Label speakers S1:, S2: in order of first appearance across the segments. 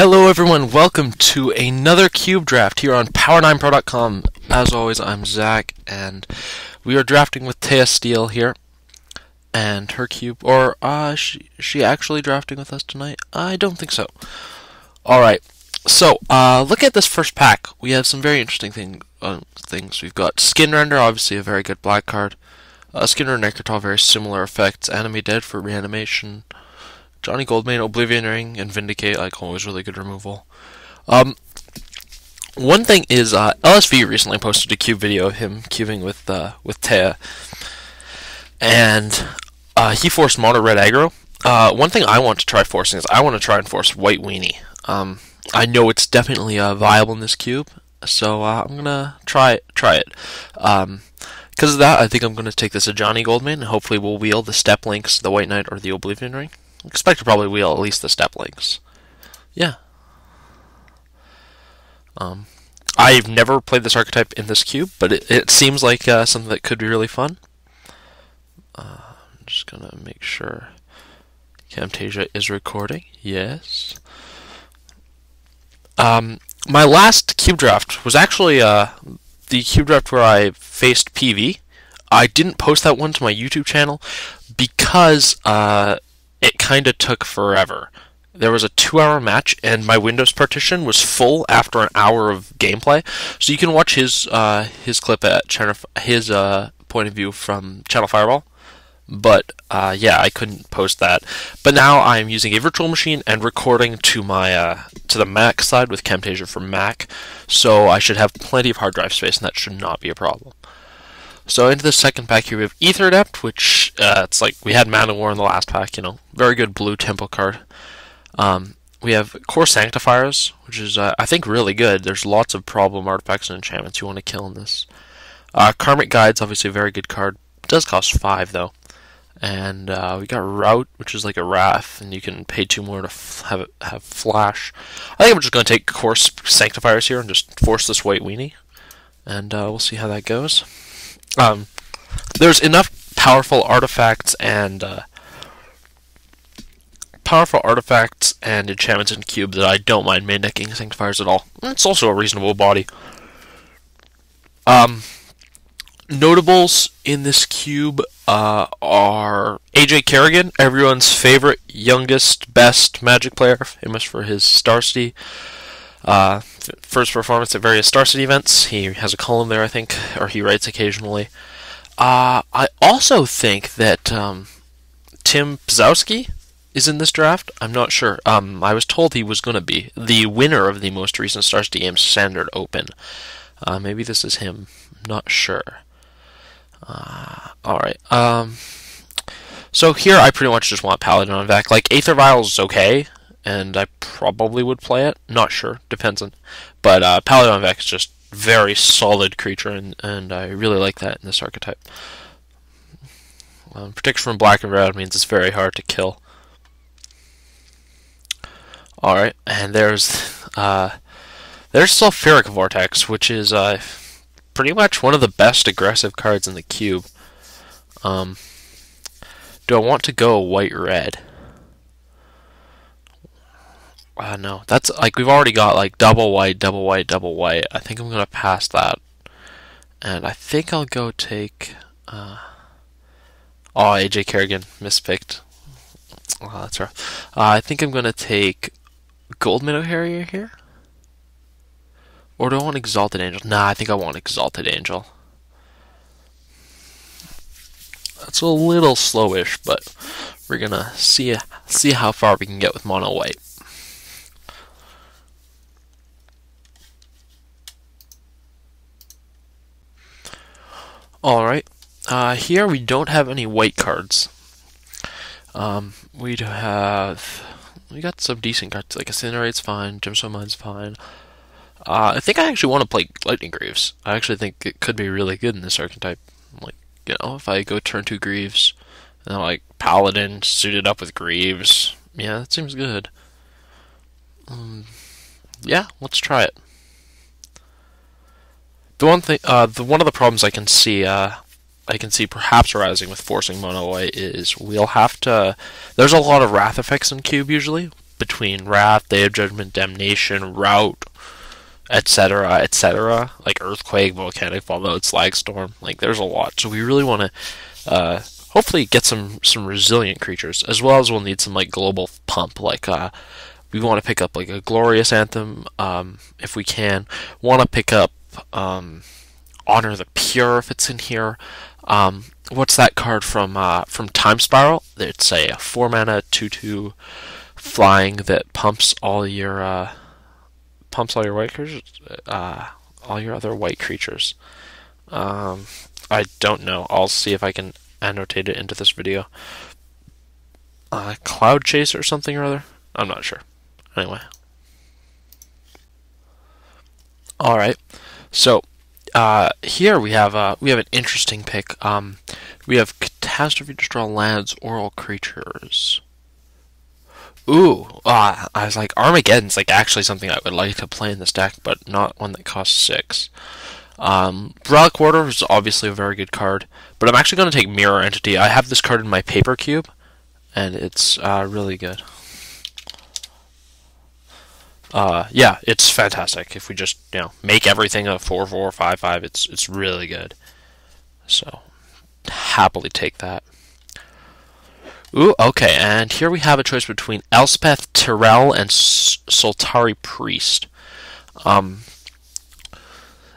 S1: Hello everyone, welcome to another cube draft here on Power9Pro.com. As always, I'm Zach, and we are drafting with Taya Steele here, and her cube, or she actually drafting with us tonight? I don't think so. Alright, so, look at this first pack. We have some very interesting things. We've got Skin Render, obviously a very good black card. Skin Render, Necrotal, very similar effects. Enemy Dead for reanimation. Johnny Goldmane, Oblivion Ring, and Vindicate, like always, really good removal. One thing is, LSV recently posted a cube video of him cubing with Taya, and he forced mono red aggro. One thing I want to try forcing is I want to try and force white weenie. I know it's definitely viable in this cube, so I'm gonna try it. Because of that, I think I'm gonna take this to Johnny Goldmane, and hopefully we'll wheel the Step Links, the White Knight, or the Oblivion Ring. I expect to probably wheel at least the Step Links. Yeah. I've never played this archetype in this cube, but it seems like something that could be really fun. I'm just gonna make sure Camtasia is recording. Yes. My last cube draft was actually the cube draft where I faced PV. I didn't post that one to my YouTube channel because it kind of took forever. There was a 2-hour match, and my Windows partition was full after an hour of gameplay. So you can watch his clip at his point of view from Channel Fireball. But yeah, I couldn't post that. But now I'm using a virtual machine and recording to my to the Mac side with Camtasia for Mac. So I should have plenty of hard drive space, and that should not be a problem. So into the second pack here we have Aether Adept, which it's like we had Mana War in the last pack, you know, very good blue tempo card. We have Core Sanctifiers, which is I think really good. There's lots of problem artifacts and enchantments you want to kill in this. Karmic Guide's obviously a very good card. It does cost 5 though. And we got Rout, which is like a Wrath, and you can pay 2 more to have Flash. I think I'm just going to take Core Sanctifiers here and just force this white weenie, and we'll see how that goes. There's enough powerful artifacts and enchantments in cube that I don't mind main decking Sanctifiers at all. It's also a reasonable body. Notables in this cube are AJ Kerrigan, everyone's favorite, youngest, best Magic player, famous for his Star City. First performance at various Star City events. He has a column there, I think, or he writes occasionally. I also think that Tim Pskowski is in this draft. I'm not sure. I was told he was going to be the winner of the most recent Star City Games Standard Open. Maybe this is him. I'm not sure. Alright. So here I pretty much just want Paladin on Vac. Like, Aether Vial is okay, and I probably would play it. Not sure. Depends on. But Paladin on Vac is just very solid creature, and I really like that in this archetype. Protection from black and red means it's very hard to kill. Alright, and there's Sulfuric Vortex, which is pretty much one of the best aggressive cards in the cube. Do I want to go white-red? No, that's like we've already got like double white, double white, double white. I think I'm gonna pass that, and I think I'll go take. Oh, AJ Kerrigan mispicked. Oh, that's rough. I think I'm gonna take Gold Minnow Harrier here, or do I want Exalted Angel? Nah, I think I want Exalted Angel. That's a little slowish, but we're gonna see how far we can get with mono white. Alright, here we don't have any white cards. We got some decent cards, like Incinerate's fine, Gemstone Mine's fine. I think I actually want to play Lightning Greaves. I actually think it could be really good in this archetype. Like, you know, if I go turn 2 Greaves, and then like Paladin suited up with Greaves, yeah, that seems good. Yeah, let's try it. The one thing, one of the problems I can see perhaps arising with forcing mono white is we'll have to. There's a lot of wrath effects in cube usually, between Wrath, Day of Judgment, Damnation, Rout, etc., etc., like Earthquake, Volcanic Fallout, Slagstorm. Like, there's a lot. So we really want to hopefully get some resilient creatures, as well as we'll need some like global pump. Like we want to pick up like a Glorious Anthem if we can. Want to pick up Honor the Pure if it's in here. What's that card from Time Spiral? It's a 4-mana 2/2 flying that pumps all your white creatures, all your other white creatures. I don't know. I'll see if I can annotate it into this video. Cloud Chaser or something or other. I'm not sure. Anyway. Alright. So here we have an interesting pick. We have Catastrophe, Destroy Lands, Oral Creatures. Ooh, I was like, Armageddon's like actually something I would like to play in this deck, but not one that costs 6. Relic Warder is obviously a very good card, but I'm actually going to take Mirror Entity. I have this card in my paper cube, and it's really good. Yeah, it's fantastic. If we just, make everything a 4/4, 5/5, it's really good. So, happily take that. Ooh, okay, and here we have a choice between Elspeth Tirel and Soltari Priest.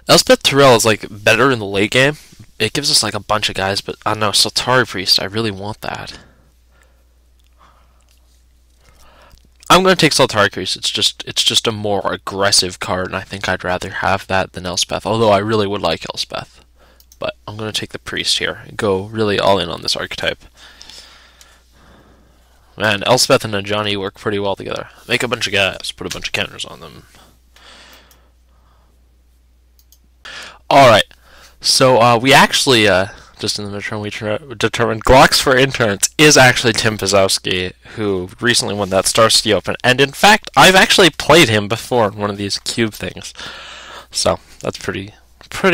S1: Elspeth Tirel is like better in the late game. It gives us like a bunch of guys, but I don't know, Soltari Priest, I really want that. I'm going to take Soltari Priest. It's just a more aggressive card, and I think I'd rather have that than Elspeth, although I really would like Elspeth. But I'm going to take the Priest here and go really all in on this archetype. Man, Elspeth and Najani work pretty well together. Make a bunch of guys, put a bunch of counters on them. Alright, so we actually, just in the midterm, we determined Glocks for Interns is actually Tim Pskowski, who recently won that SCG Open. And in fact, I've actually played him before in one of these cube things. So, that's pretty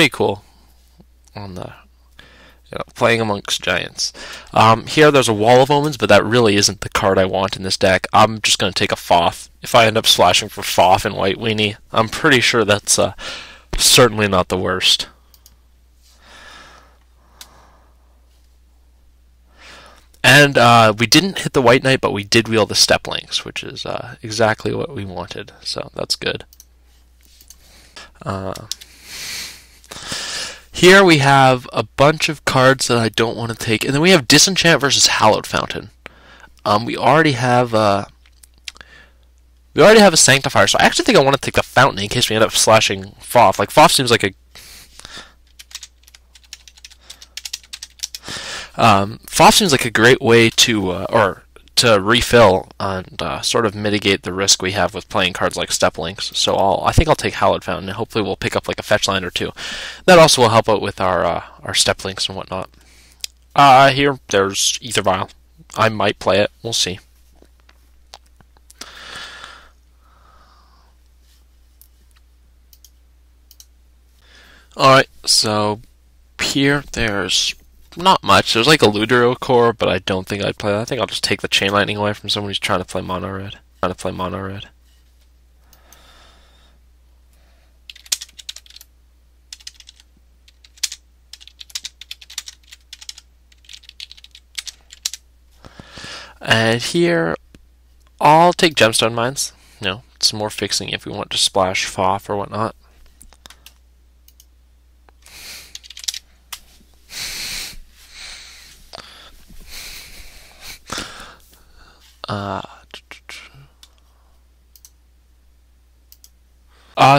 S1: cool on the... playing amongst giants. Here there's a Wall of Omens, but that really isn't the card I want in this deck. I'm just going to take a Foth. If I end up splashing for Foth and White Weenie, I'm pretty sure that's certainly not the worst. And we didn't hit the White Knight, but we did wheel the Step Links, which is exactly what we wanted, so that's good. Here we have a bunch of cards that I don't want to take, and then we have Disenchant versus Hallowed Fountain. We already have a Sanctifier, so I actually think I want to take the Fountain in case we end up slashing Foth. Like, Foth seems like a great way to refill and sort of mitigate the risk we have with playing cards like Step Links. So I think I'll take Hallowed Fountain, and hopefully we'll pick up like a fetch land or two. That also will help out with our Step Links and whatnot. Here there's Ether Vial. I might play it. We'll see. Alright, so here there's not much. There's like a Ludero core, but I don't think I'd play that. I think I'll just take the Chain Lightning away from someone who's trying to play mono red. And here, I'll take Gemstone Mines. Some more fixing if we want to splash Foth or whatnot.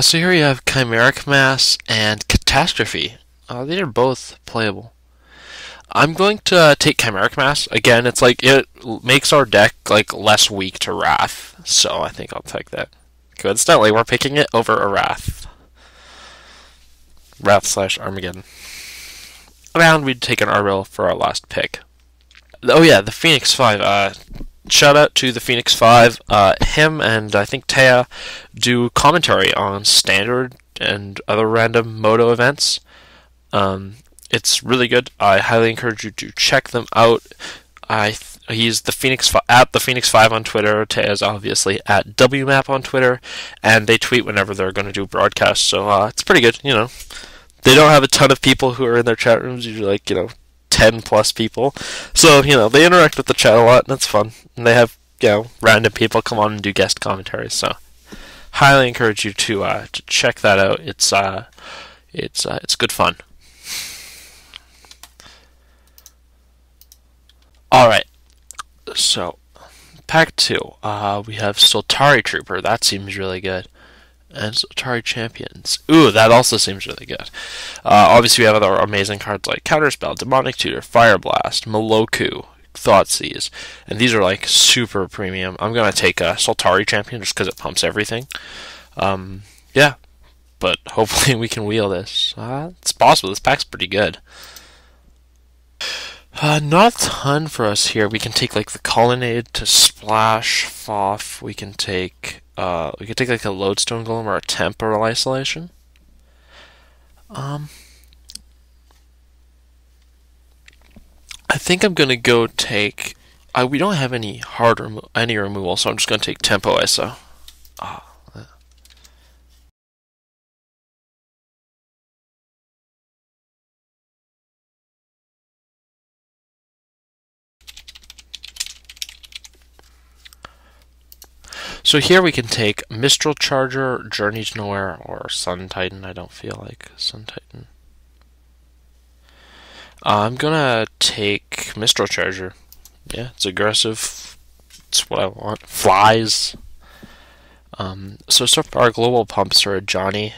S1: So here you have Chimeric Mass and Catastrophe. They are both playable. I'm going to take Chimeric Mass. Again, it's like it makes our deck like less weak to Wrath, so I think I'll take that. Coincidentally, we're picking it over a Wrath. Wrath/Armageddon. And we'd take an Arbil for our last pick. Oh yeah, the Phoenix 5. Shout out to the Phoenix 5. Him and I think Taya do commentary on Standard and other random Moto events. It's really good. I highly encourage you to check them out. He's at the Phoenix 5 on Twitter. Tea's obviously at WMAP on Twitter, and they tweet whenever they're going to do broadcasts. So it's pretty good. They don't have a ton of people who are in their chat rooms. Usually 10 plus people. So they interact with the chat a lot, and it's fun. And they have random people come on and do guest commentaries. So highly encourage you to check that out. It's good fun. All right. So, pack 2, we have Soltari Trooper. That seems really good. And Soltari Champions. Ooh, that also seems really good. Obviously, we have other amazing cards like Counterspell, Demonic Tutor, Fire Blast, Maloku, Thoughtseize. And these are super premium. I'm going to take Soltari Champion just because it pumps everything. Yeah. But hopefully we can wheel this. It's possible. This pack's pretty good. Not a ton for us here. We can take the Colonnade to splash Foff. We can take a Lodestone Golem or a Temporal Isolation. I think I'm gonna go take. We don't have any any removal, so I'm just gonna take Tempo ISO. So here we can take Mistral Charger, Journey to Nowhere, or Sun Titan. I don't feel like Sun Titan. I'm gonna take Mistral Charger. Yeah, it's aggressive. It's what I want. Flies. So far, global pumps are Johnny,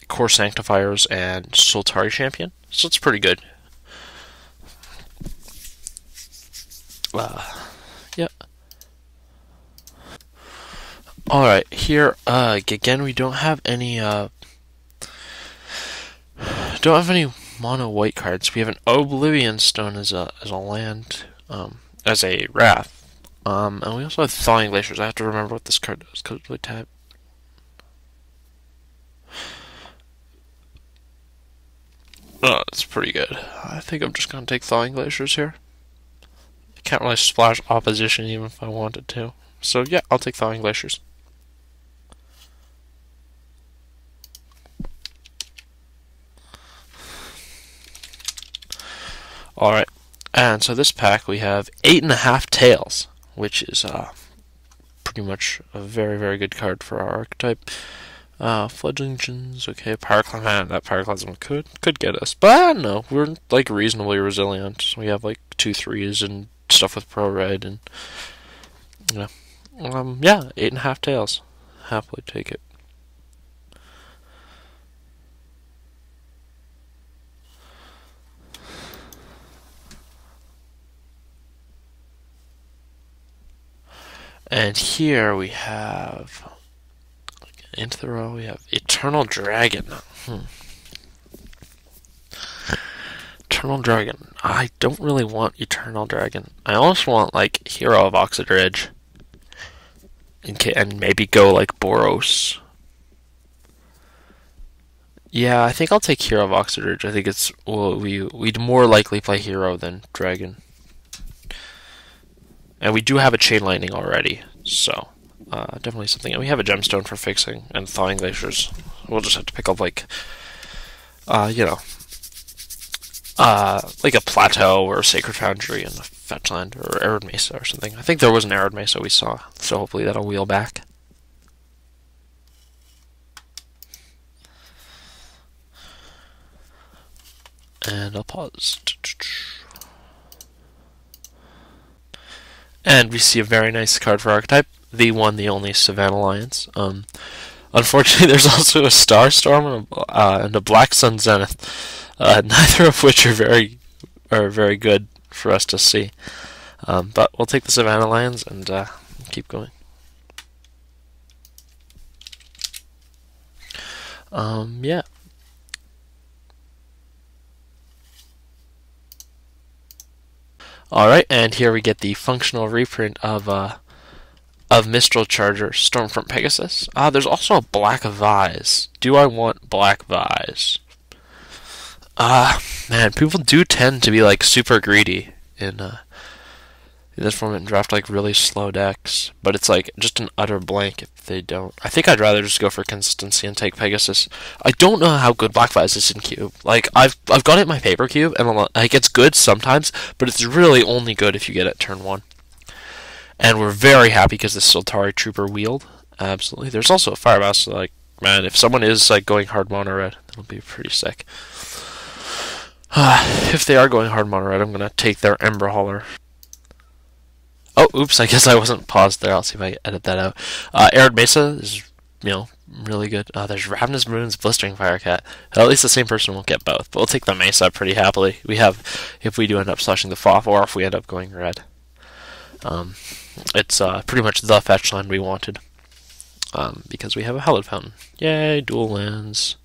S1: Core Sanctifiers, and Soltari Champion. So it's pretty good. Yeah. Alright, here, again, we don't have any mono white cards. We have an Oblivion Stone as a land, as a Wrath. And we also have Thawing Glaciers. I have to remember what this card does, because we tap. Oh, that's pretty good. I think I'm just gonna take Thawing Glaciers here. I can't really splash opposition even if I wanted to. So yeah, I'll take Thawing Glaciers. Alright, and so this pack we have 8.5 Tails, which is pretty much a very, very good card for our archetype. Fledgling Engines, okay, Pyroclasm, that Pyroclasm could get us, but no, we're reasonably resilient. We have 2 3s and stuff with Pro Red, and yeah, 8.5 Tails. Happily take it. And here we have, into the row, we have Eternal Dragon. Eternal Dragon. I don't really want Eternal Dragon. I almost want, Hero of Oxidridge. And maybe go, Boros. Yeah, I think I'll take Hero of Oxidridge. I think it's, we'd more likely play Hero than Dragon. And we do have a Chain Lightning already, so definitely something. And we have a Gemstone for fixing and Thawing Glaciers. We'll just have to pick up a Plateau or a Sacred Foundry and a Fetchland or Arid Mesa or something. I think there was an Arid Mesa we saw, so hopefully that'll wheel back. And I'll pause. And we see a very nice card for Archetype, the one, the only Savannah Alliance. Unfortunately, there's also a Star Storm and a Black Sun Zenith, neither of which are very good for us to see. But we'll take the Savannah Alliance and keep going. Yeah. Alright, and here we get the functional reprint of Mistral Charger, Stormfront Pegasus. There's also a Black Vise. Do I want Black Vise? Man, people do tend to be super greedy in in this format and draft like really slow decks, but it's like just an utter blank if they don't. I think I'd rather just go for consistency and take Pegasus. I don't know how good Black Vise is in cube. Like I've got it in my paper cube, and like it's good sometimes, but it's really only good if you get it turn 1. And we're very happy because the Sultari Trooper wheeled. Absolutely. There's also a Firemouse, so like, man, if someone is like going hard mono red, that'll be pretty sick. If they are going hard mono red, I'm gonna take their Ember Hauler. Oh, oops, I guess I wasn't paused there. I'll see if I can edit that out. Arid Mesa is, really good. There's Ravenous Moons, Blistering Firecat. At least the same person won't get both, but we'll take the Mesa pretty happily. We have, if we do end up slashing the FOF, or if we end up going red. It's pretty much the fetch line we wanted. Because we have a Hallowed Fountain. Yay, dual lands.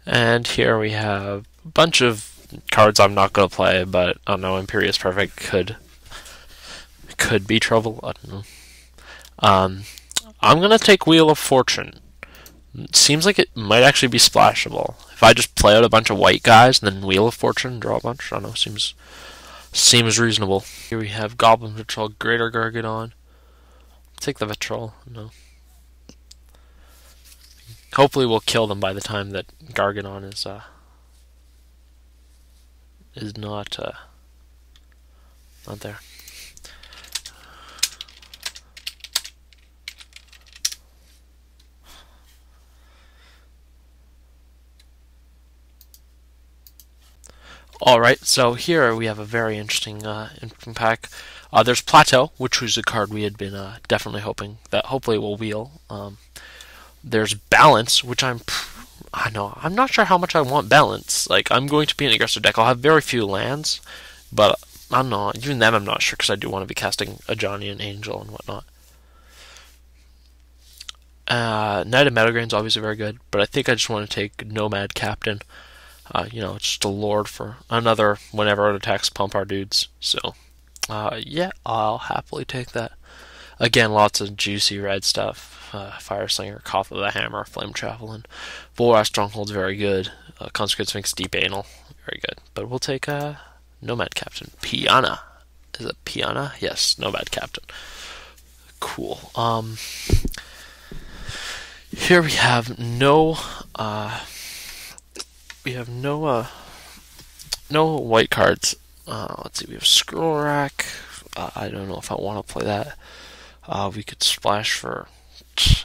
S1: And here we have a bunch of cards I'm not going to play, but I don't know, Imperious Perfect could be trouble. I don't know. I'm going to take Wheel of Fortune. It seems like it might actually be splashable. If I just play out a bunch of white guys and then Wheel of Fortune, draw a bunch, I don't know, seems reasonable. Here we have Goblin Patrol, Greater Gargadon. Take the Patrol, no. Hopefully we'll kill them by the time that Gargadon is not there. Alright, so here we have a very interesting pack. There's Plateau, which was a card we had been definitely hoping that hopefully will wheel. There's Balance, which I'm not sure how much I want Balance. Like, I'm going to be an aggressive deck. I'll have very few lands, but I'm not. Even then, I'm not sure because I do want to be casting a Johnny and Angel and whatnot. Knight of Meadowgrain's obviously very good, but I think I just want to take Nomad Captain. It's just a lord for another whenever it attacks pump our dudes. So, yeah, I'll happily take that. Again, lots of juicy red stuff. Fireslinger, Cough of the Hammer, Flame Javelin. Bulwark Stronghold's very good. Consecrated Sphinx, Deep Anal, very good. But we'll take Nomad Captain. Piana. Is it Piana? Yes, Nomad Captain. Cool. Here we have no white cards. Let's see, we have Scroll Rack. I don't know if I want to play that. We could splash for...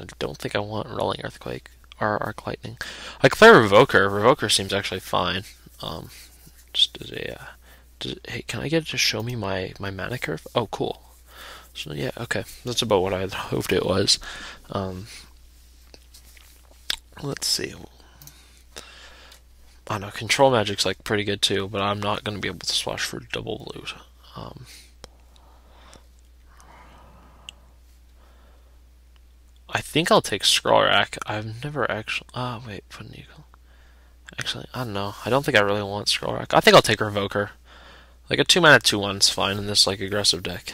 S1: I don't think I want Rolling Earthquake or Arc Lightning. I could play Revoker. Revoker seems actually fine. Just as a... hey, can I get it to show me my mana curve? Oh, cool. So, yeah, okay. That's about what I had hoped it was. Let's see. I don't know, Control Magic's like pretty good too, but I'm not going to be able to splash for double loot. I think I'll take Scroll Rack. I've never actually... wait, put an eagle. Actually, I don't know. I don't think I really want Scroll Rack. I think I'll take Revoker. Like a 2-mana 2/1 is fine in this like aggressive deck.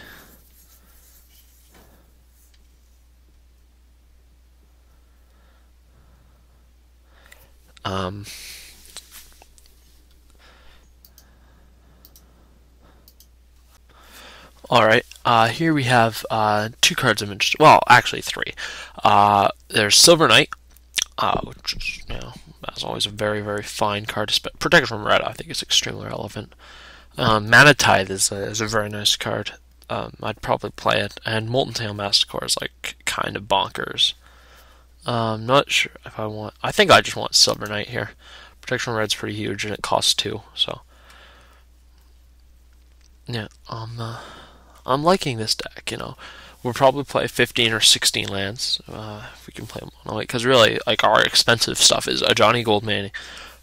S1: Alright, here we have 2 cards of interest. Well, actually 3. There's Silver Knight, which is, as always, a very, very fine card. Protection from red, I think, is extremely relevant. Mana Tithe is a very nice card. I'd probably play it. And Molten Tail Masticore is like kind of bonkers. I'm not sure if I want... I think I just want Silver Knight here. Protection from red's pretty huge, and it costs 2, so... yeah, I'm liking this deck, We'll probably play 15 or 16 lands, if we can play mono, because really, like, our expensive stuff is a Johnny Goldman,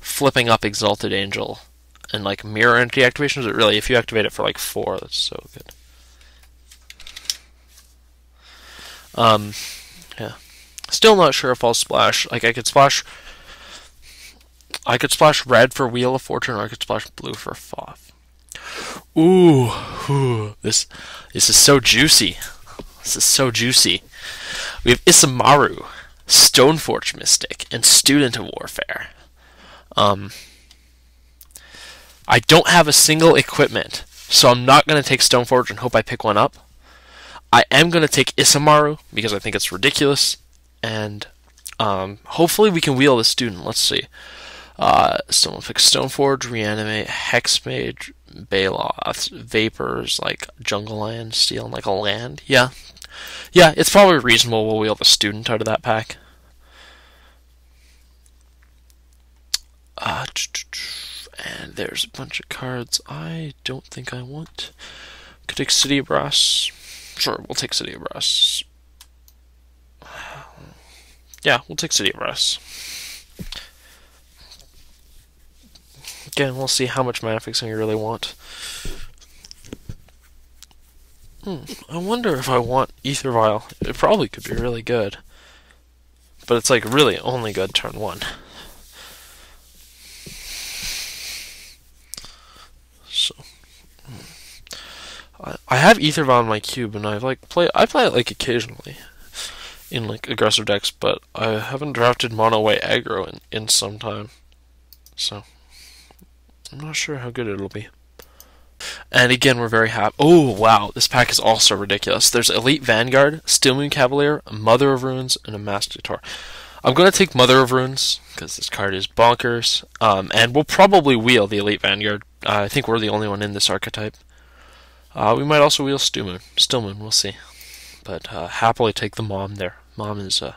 S1: flipping up Exalted Angel, and, like, Mirror Entity activations, but really, if you activate it for, like, 4, that's so good. Yeah. Still not sure if I'll splash, like, I could splash red for Wheel of Fortune, or I could splash blue for FOF. Ooh, this is so juicy. This is so juicy. We have Isamaru, Stoneforge Mystic, and Student of Warfare. I don't have a single equipment, so I'm not going to take Stoneforge and hope I pick one up. I am going to take Isamaru because I think it's ridiculous, and hopefully we can wheel the student. Let's see. So we'll pick Stoneforge, Reanimate, Hexmage, Baloth, Vapors, like Jungle Land, Steel, and like a land. Yeah, it's probably reasonable we'll wheel the student out of that pack. And there's a bunch of cards I don't think I want. Could take City of Brass. Sure, we'll take City of Brass. Yeah, we'll take City of Brass. Again, we'll see how much mana fixing we really want. I wonder if I want Ether Vial. It probably could be really good. But it's like really only good turn 1. So I have Ether Vial in my cube, and I play it like occasionally in like aggressive decks, but I haven't drafted mono white aggro in some time. So I'm not sure how good it'll be. And again, we're very happy. Oh, wow, this pack is also ridiculous. There's Elite Vanguard, Stillmoon Cavalier, Mother of Runes, and a Masticator. I'm going to take Mother of Runes, because this card is bonkers. And we'll probably wheel the Elite Vanguard. I think we're the only one in this archetype. We might also wheel Stillmoon, we'll see. But happily take the Mom there. Mom is a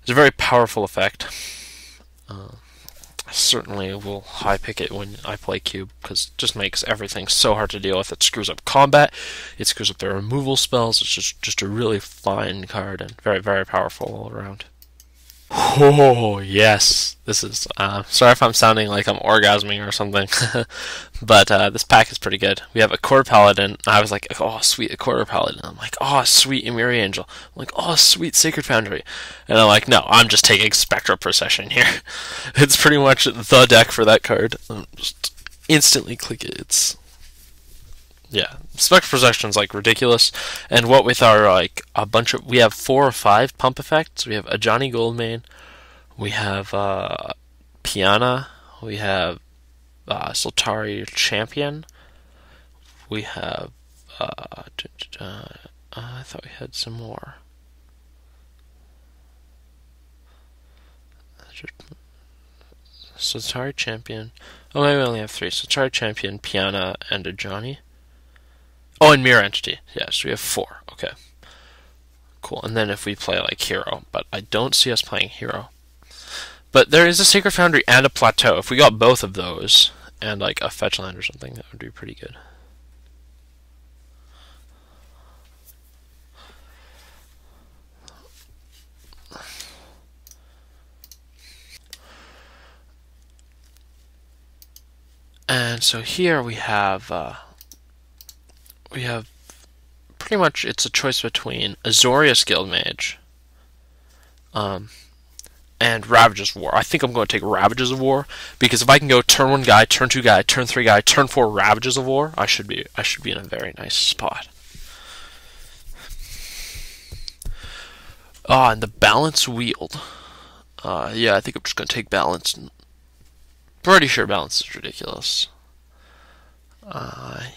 S1: very powerful effect. I certainly will high pick it when I play Cube, because it just makes everything so hard to deal with. It screws up combat, it screws up their removal spells. It's just a really fine card and very, very powerful all around. Oh, yes. This is, sorry if I'm sounding like I'm orgasming or something, but this pack is pretty good. We have a Core Paladin. I was like, oh, sweet, a Core Paladin. I'm like, oh, sweet, Emiri Angel. I'm like, oh, sweet, Sacred Foundry. And I'm like, no, I'm just taking Spectral Procession here. It's pretty much the deck for that card. Just instantly click it. Yeah, Spectral Procession is like ridiculous, and what with our like we have 4 or 5 pump effects. We have Ajani Goldmane, we have Piana, we have Sultari Champion, we have I thought we had some more. Sultari Champion. Oh, maybe we only have 3. Sultari Champion, Piana, and Ajani. Oh, and Mirror Entity. Yeah, so we have 4. Okay. Cool. And then if we play like Hero, but I don't see us playing Hero. But there is a Sacred Foundry and a Plateau. If we got both of those and like a fetch land or something, that would be pretty good. And so here we have pretty much, it's a choice between Azorius Guildmage and Ravages of War. I think I'm going to take Ravages of War, because if I can go turn 1 guy, turn 2 guy, turn 3 guy, turn 4 Ravages of War, I should be in a very nice spot. And the Balance Wield. Yeah, I think I'm just going to take Balance. Pretty sure Balance is ridiculous.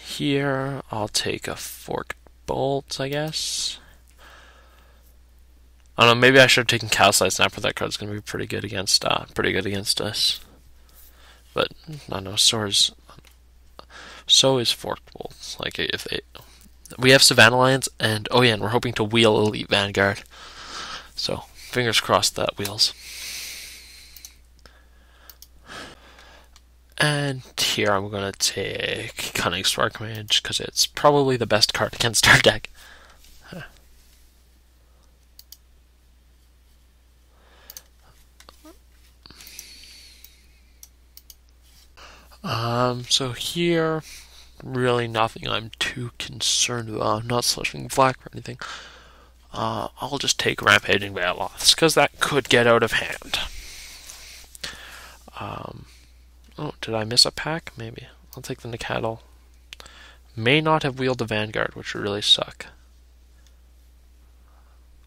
S1: Here, I'll take a Forked Bolt, I guess. I don't know, maybe I should have taken Calcite Snapper. That card's going to be pretty good against us. But, I don't know, so is Forked Bolt. Like, we have Savannah Lions, and, oh yeah, and we're hoping to wheel Elite Vanguard. So, fingers crossed that wheels. And here I'm going to take Cunning Spark Mage, because it's probably the best card against our deck. So here, really nothing I'm too concerned about. I'm not slushing black or anything. I'll just take Rampaging Baloths, because that could get out of hand. Oh, did I miss a pack? Maybe. I'll take the Nicadal. May not have wheeled the Vanguard, which would really suck.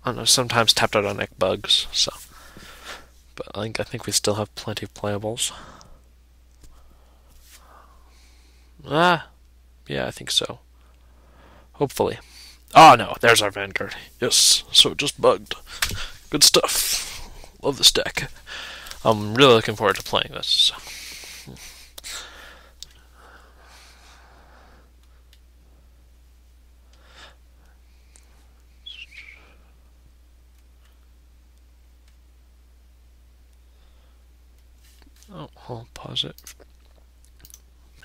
S1: I don't know, sometimes tapped out on neck bugs, so. but I think we still have plenty of playables. Yeah, I think so. Hopefully. Oh no, there's our Vanguard. Yes, so it just bugged. Good stuff. Love this deck. I'm really looking forward to playing this. Oh, I'll pause it.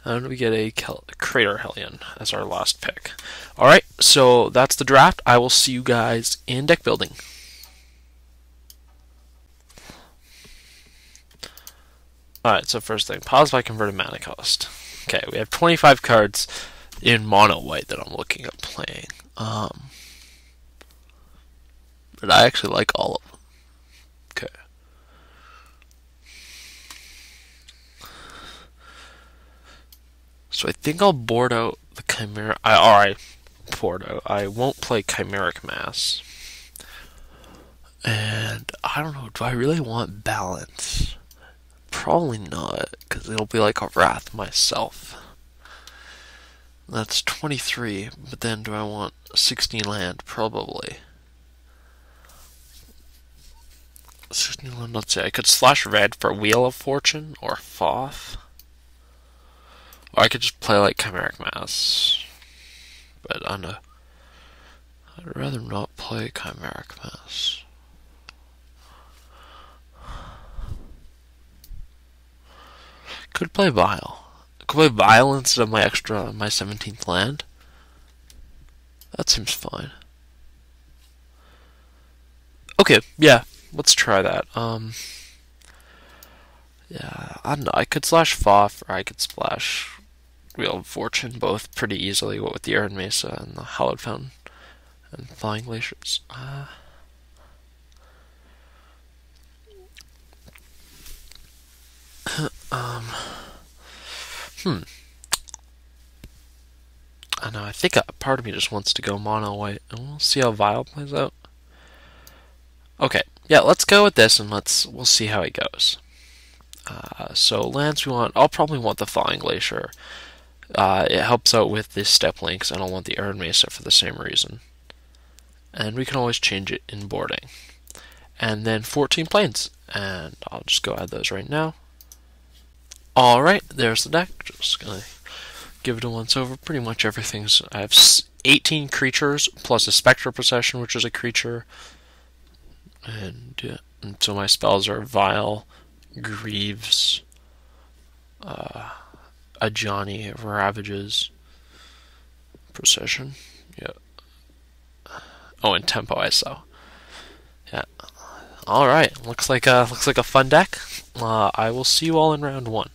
S1: And we get a Crater Hellion as our last pick. Alright, so that's the draft. I will see you guys in deck building. Alright, so first thing, pause by converted mana cost. Okay, we have 25 cards in mono white that I'm looking at playing. But I actually like all of them. Okay. So I think I'll board out the Chimera. I won't play Chimeric Mass. And I don't know, do I really want balance? Probably not, because it'll be like a Wrath myself. That's 23, but then do I want 16 land? Probably. 16 land, let's see, I could slash red for Wheel of Fortune or Thoth. Or I could just play like Chimeric Mass. But I'd rather not play Chimeric Mass. Could play Vile. Could play Vile instead of my 17th land. That seems fine. Okay, yeah, let's try that. Yeah, I don't know. I could slash Thoth, or I could splash Wheel of Fortune, both pretty easily, what with the Arid Mesa and the Hallowed Fountain and Flying Glaciers. I know, I think a part of me just wants to go mono white, and we'll see how Vile plays out. Okay, yeah, let's go with this, and we'll see how it goes. So lands we want, I'll probably want the Flying Glacier. It helps out with the Step Links, and I'll want the Arid Mesa for the same reason. And we can always change it in boarding. And then 14 planes, and I'll just go add those right now. Alright, there's the deck. Just gonna give it a once over. Pretty much everything's, I have 18 creatures, plus a Spectral Procession, which is a creature. And yeah, and so my spells are Vile, Greaves, Ajani, Ravages, Procession, yeah. Oh, and Tempo ISO. Yeah. All right. Looks like a fun deck. I will see you all in round 1.